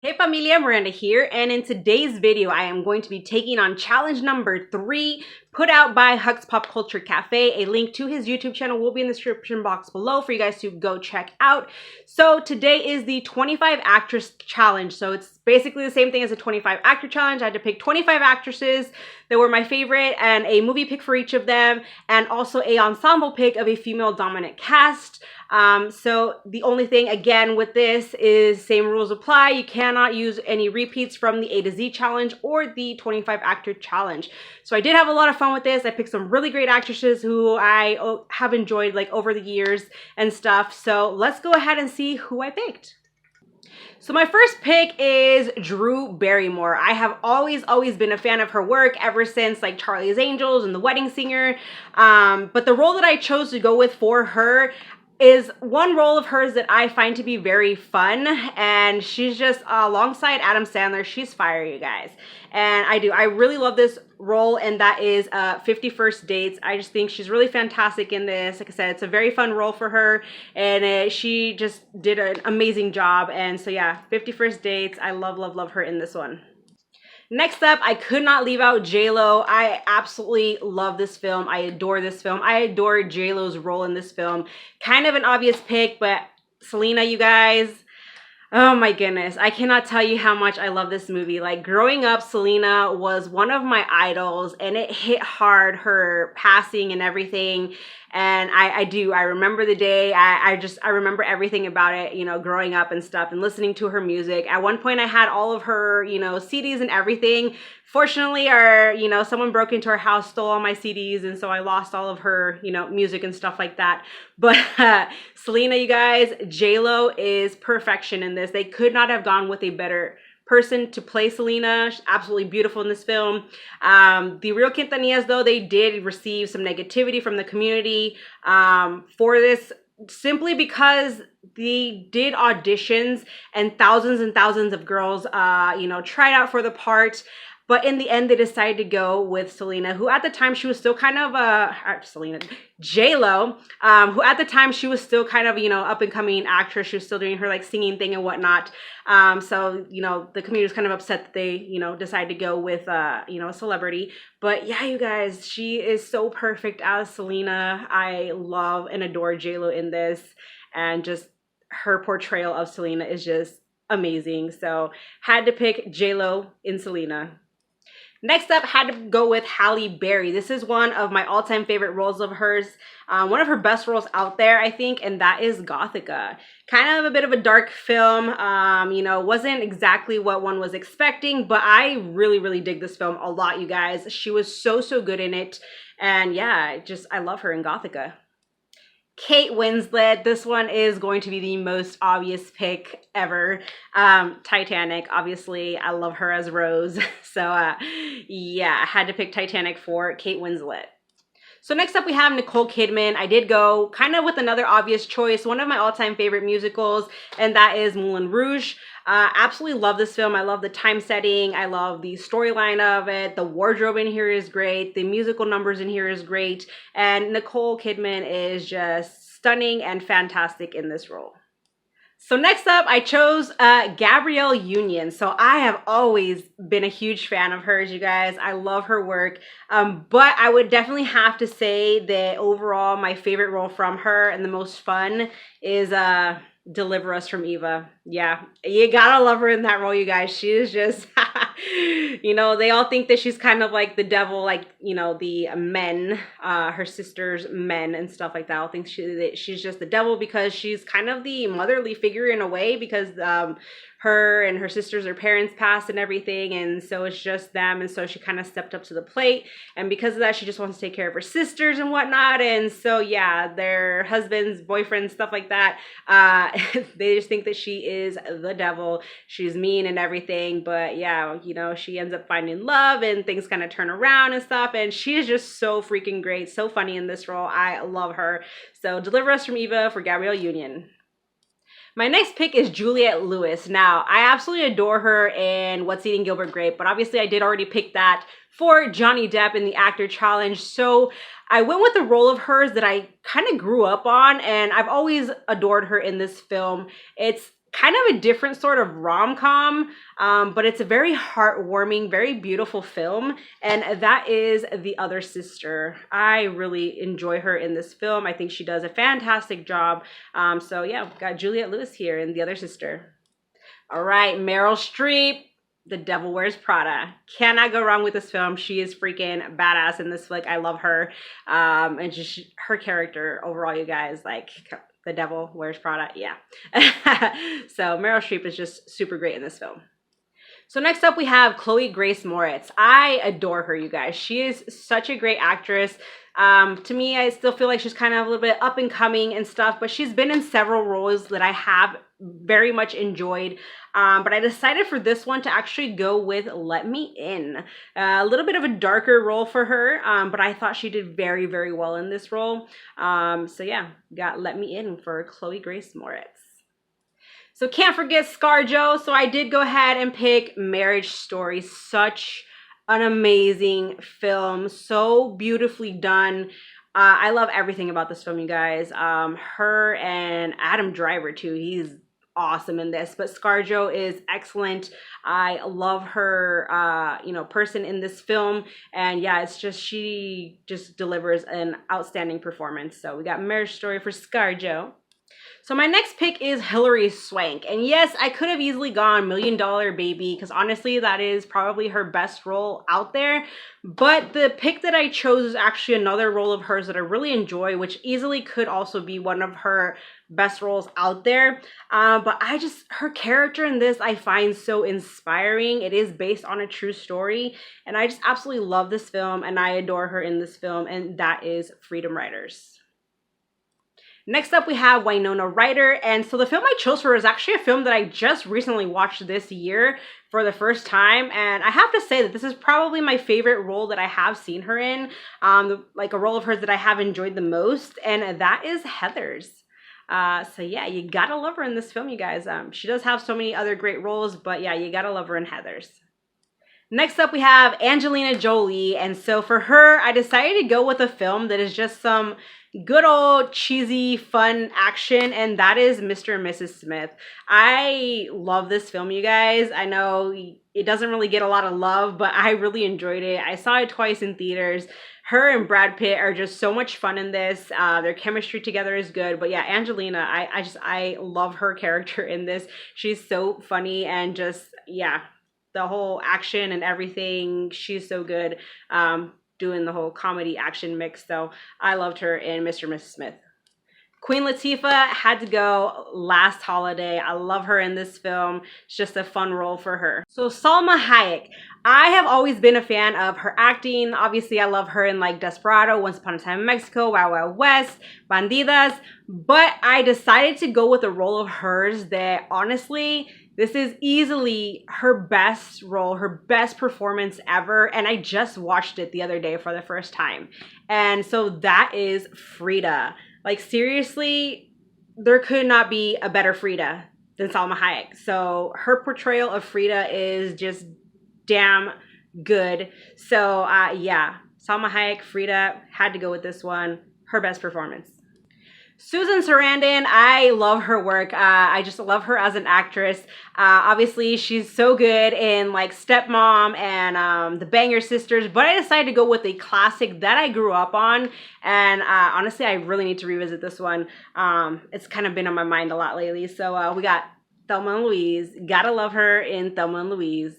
Hey familia, Miranda here, and in today's video I am going to be taking on challenge number 3 put out by Huck's Pop Culture Cafe. A link to his YouTube channel will be in the description box below for you guys to go check out. So today is the 25 actress challenge, so it's basically the same thing as a 25 actor challenge. I had to pick 25 actresses that were my favorite and a movie pick for each of them, and also a ensemble pick of a female dominant cast. So the only thing again with this is same rules apply. You cannot use any repeats from the A to Z challenge or the 25 actor challenge. So I did have a lot of fun with this. I picked some really great actresses who I have enjoyed like over the years and stuff. So let's go ahead and see who I picked. So my first pick is Drew Barrymore. I have always been a fan of her work ever since like Charlie's Angels and The Wedding Singer. But the role that I chose to go with for her is one role of hers that I find to be very fun, and she's just alongside Adam Sandler. She's fire, you guys. And I really love this role, and that is 50 First Dates. I just think she's really fantastic in this. Like I said, it's a very fun role for her, and she just did an amazing job. And so yeah, 50 First Dates, I love her in this one. Next up, I could not leave out J-Lo. I absolutely love this film. I adore this film. I adore J-Lo's role in this film. Kind of an obvious pick, but Selena, you guys, oh my goodness. I cannot tell you how much I love this movie. Like growing up, Selena was one of my idols, and it hit hard, her passing and everything. And I remember the day. I remember everything about it, you know, growing up and stuff and listening to her music. At one point I had all of her, you know, CDs and everything. Fortunately, someone broke into our house, stole all my CDs, and so I lost all of her, you know, music and stuff like that. But Selena, you guys, J-Lo is perfection in this. They could not have gone with a better person to play Selena. She's absolutely beautiful in this film. The Real Quintanillas, though, they did receive some negativity from the community for this, simply because they did auditions and thousands of girls, tried out for the part. But in the end, they decided to go with Selena, who at the time she was still kind of J-Lo, who at the time she was still kind of, you know, up and coming actress. She was still doing her like singing thing and whatnot. So, you know, the community was kind of upset that they, you know, decided to go with, a celebrity. But yeah, you guys, she is so perfect as Selena. I love and adore J-Lo in this, and just her portrayal of Selena is just amazing. So had to pick J-Lo in Selena. Next up, had to go with Halle Berry. This is one of my all-time favorite roles of hers. One of her best roles out there, I think, and that is Gothica. Kind of a bit of a dark film, wasn't exactly what one was expecting, but I really dig this film a lot, you guys. She was so good in it, and yeah, I love her in Gothica. Kate Winslet, this one is going to be the most obvious pick ever. Titanic, obviously, I love her as Rose. So yeah, I had to pick Titanic for Kate Winslet. So next up we have Nicole Kidman. I did go kind of with another obvious choice, one of my all-time favorite musicals, and that is Moulin Rouge. Absolutely love this film. I love the time setting. I love the storyline of it. The wardrobe in here is great. The musical numbers in here is great. And Nicole Kidman is just stunning and fantastic in this role. So next up, I chose Gabrielle Union. So I have always been a huge fan of hers, you guys. I love her work. But I would definitely have to say that overall, my favorite role from her and the most fun is Deliver Us from Eva. Yeah, you gotta love her in that role, you guys. She is just, you know, they all think that she's kind of like the devil, like, you know, the men, her sister's men and stuff like that. I think she's just the devil because she's kind of the motherly figure in a way, because her and her sisters, her parents passed and everything, and so it's just them, and so she kind of stepped up to the plate, and because of that she just wants to take care of her sisters and whatnot. And so yeah, their husbands, boyfriends, stuff like that, they just think that she is the devil. She's mean and everything, but yeah, you know, she ends up finding love and things kind of turn around and stuff, and she is just so freaking great, so funny in this role. I love her. So Deliver Us from Eva for Gabrielle Union. My next pick is Juliette Lewis. Now, I absolutely adore her in What's Eating Gilbert Grape, but obviously I did already pick that for Johnny Depp in the actor challenge. So I went with a role of hers that I kind of grew up on, and I've always adored her in this film. It's kind of a different sort of rom-com, but it's a very heartwarming, very beautiful film, and that is The Other Sister. I really enjoy her in this film. I think she does a fantastic job. So yeah, we've got Juliette Lewis here in The Other Sister. All right, Meryl Streep, The Devil Wears Prada. Cannot go wrong with this film. She is freaking badass in this flick. I love her. And just her character overall, you guys, like, The Devil Wears Prada. Yeah. So Meryl Streep is just super great in this film. So next up we have Chloe Grace Moretz. I adore her, you guys. She is such a great actress. To me, I still feel like she's kind of a little bit up and coming and stuff, but she's been in several roles that I have very much enjoyed. But I decided for this one to actually go with Let Me In. A little bit of a darker role for her, but I thought she did very, very well in this role. So yeah, got Let Me In for Chloe Grace Moretz. So can't forget ScarJo. So I did go ahead and pick Marriage Story. Such an amazing film. So beautifully done. I love everything about this film, you guys. Her and Adam Driver too. He's awesome in this. But ScarJo is excellent. I love her, person in this film. And yeah, it's just, she just delivers an outstanding performance. So we got Marriage Story for ScarJo. So my next pick is Hilary Swank. And yes, I could have easily gone Million Dollar Baby because honestly, that is probably her best role out there. But the pick that I chose is actually another role of hers that I really enjoy, which easily could also be one of her best roles out there. But her character in this, I find so inspiring. It is based on a true story. And I just absolutely love this film and I adore her in this film. And that is Freedom Writers. Next up, we have Winona Ryder. And so the film I chose for her is actually a film that I just recently watched this year for the first time. And I have to say that this is probably my favorite role that I have seen her in, like a role of hers that I have enjoyed the most. And that is Heathers. So yeah, you gotta love her in this film, you guys. She does have so many other great roles, but yeah, you gotta love her in Heathers. Next up, we have Angelina Jolie. And so for her, I decided to go with a film that is just some good old cheesy fun action, and that is Mr. and Mrs. Smith. I love this film, you guys. I know it doesn't really get a lot of love, but I really enjoyed it. I saw it twice in theaters. Her and Brad Pitt are just so much fun in this. Their chemistry together is good. But yeah, Angelina, I love her character in this. She's so funny and just, yeah, the whole action and everything, she's so good. Doing the whole comedy action mix. So I loved her in Mr. and Mrs. Smith. Queen Latifah had to go Last Holiday. I love her in this film. It's just a fun role for her. So Salma Hayek. I have always been a fan of her acting. Obviously, I love her in like Desperado, Once Upon a Time in Mexico, Wild Wild West, Bandidas. But I decided to go with a role of hers that honestly, this is easily her best role, her best performance ever. And I just watched it the other day for the first time. And so that is Frida. Like seriously, there could not be a better Frida than Salma Hayek. So her portrayal of Frida is just damn good. So yeah, Salma Hayek, Frida, had to go with this one. Her best performance. Susan Sarandon, I love her work. I just love her as an actress. Obviously, she's so good in like Stepmom and The Banger Sisters, but I decided to go with a classic that I grew up on. And honestly, I really need to revisit this one. It's kind of been on my mind a lot lately. So we got Thelma and Louise. Gotta love her in Thelma and Louise.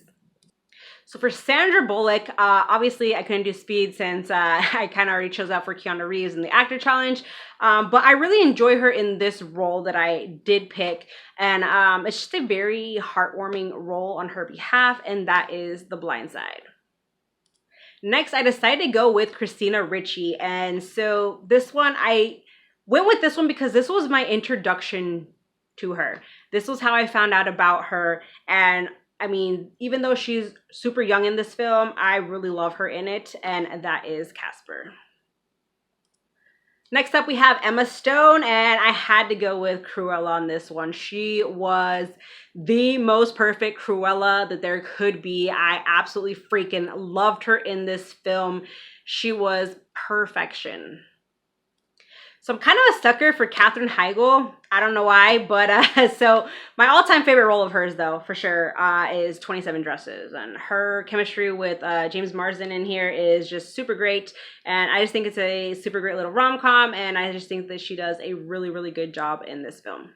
So for Sandra Bullock, obviously I couldn't do Speed since I kind of already chose out for Keanu Reeves in the actor challenge. But I really enjoy her in this role that I did pick. And it's just a very heartwarming role on her behalf, and that is The Blind Side. Next, I decided to go with Christina Ricci. And so this one, I went with this one because this was my introduction to her. This was how I found out about her. And I mean, even though she's super young in this film, I really love her in it, and that is Casper. Next up, we have Emma Stone, and I had to go with Cruella on this one. She was the most perfect Cruella that there could be. I absolutely freaking loved her in this film. She was perfection. So I'm kind of a sucker for Katherine Heigl. I don't know why, but so my all-time favorite role of hers, though, for sure, is 27 Dresses. And her chemistry with James Marsden in here is just super great. And I just think it's a super great little rom-com, and I just think that she does a really, really good job in this film.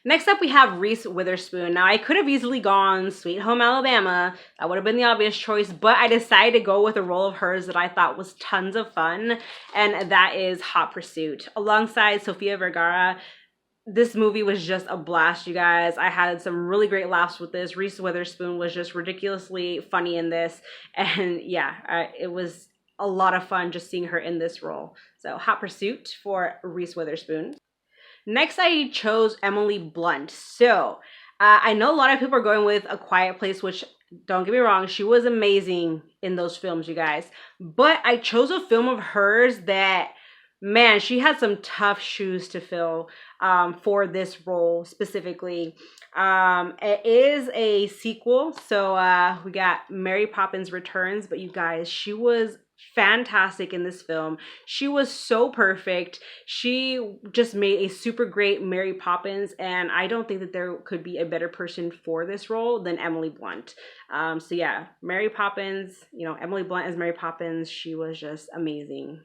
Next up, we have Reese Witherspoon. Now, I could have easily gone Sweet Home Alabama. That would have been the obvious choice, but I decided to go with a role of hers that I thought was tons of fun, and that is Hot Pursuit. Alongside Sofia Vergara, this movie was just a blast, you guys. I had some really great laughs with this. Reese Witherspoon was just ridiculously funny in this, and yeah, it was a lot of fun just seeing her in this role. So, Hot Pursuit for Reese Witherspoon. Next, I chose Emily Blunt. So, I know a lot of people are going with A Quiet Place, which, don't get me wrong, she was amazing in those films, you guys. But I chose a film of hers that, man, she had some tough shoes to fill for this role specifically. It is a sequel, so we got Mary Poppins Returns, but you guys, she was fantastic in this film. She was so perfect. She just made a super great Mary Poppins, and I don't think that there could be a better person for this role than Emily Blunt. So yeah, Mary Poppins, you know, Emily Blunt as Mary Poppins, she was just amazing.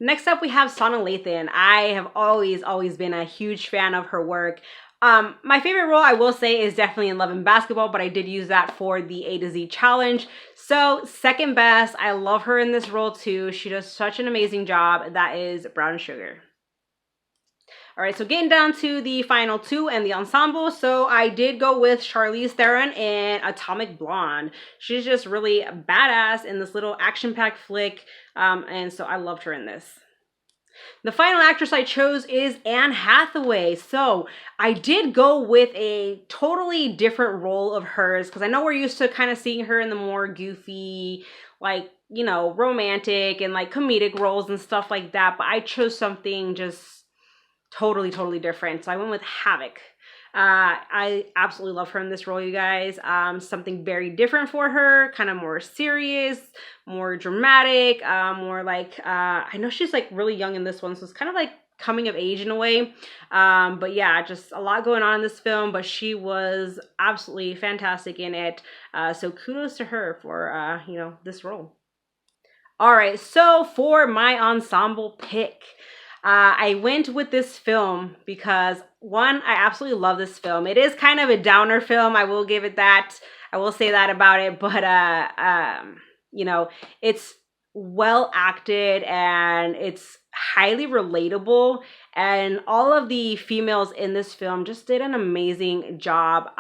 Next up, we have Sana Lathan. I have always been a huge fan of her work. My favorite role, I will say, is definitely in Love and Basketball, but I did use that for the A to Z challenge. So second best, I love her in this role too. She does such an amazing job. That is Brown Sugar. All right, so getting down to the final two and the ensemble. So I did go with Charlize Theron in Atomic Blonde. She's just really badass in this little action-packed flick, and so I loved her in this. The final actress I chose is Anne Hathaway. So I did go with a totally different role of hers because I know we're used to kind of seeing her in the more goofy, like, you know, romantic and like comedic roles and stuff like that. But I chose something just totally different. So I went with Havoc. I absolutely love her in this role, you guys. Something very different for her, kind of more serious, more dramatic, more like, I know she's like really young in this one, so it's kind of like coming of age in a way. But yeah, just a lot going on in this film, but she was absolutely fantastic in it. So kudos to her for, you know, this role. All right, so for my ensemble pick, I went with this film because, one, I absolutely love this film. It is kind of a downer film. I will give it that. I will say that about it. But, you know, it's well acted and it's highly relatable. And all of the females in this film just did an amazing job.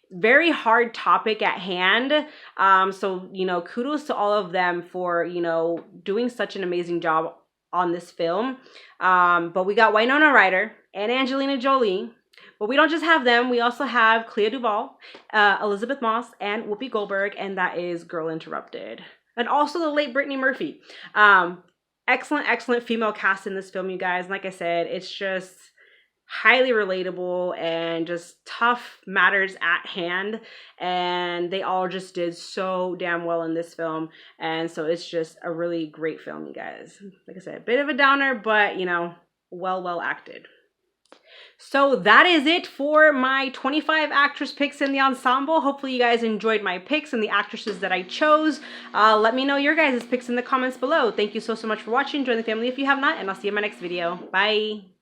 Very hard topic at hand. So, you know, kudos to all of them for, you know, doing such an amazing job on this film. But we got Winona Ryder and Angelina Jolie. But we don't just have them. We also have Clea Duvall, Elizabeth Moss, and Whoopi Goldberg, and that is Girl Interrupted. And also the late Brittany Murphy. Excellent female cast in this film, you guys. Like I said, it's just highly relatable and just tough matters at hand, and they all just did so damn well in this film, and so it's just a really great film, you guys. Like I said, a bit of a downer, but you know, well acted. So that is it for my 25 actress picks in the ensemble. Hopefully you guys enjoyed my picks and the actresses that I chose. Let me know your guys' picks in the comments below. Thank you so much for watching. Join the family if you have not, and I'll see you in my next video. Bye.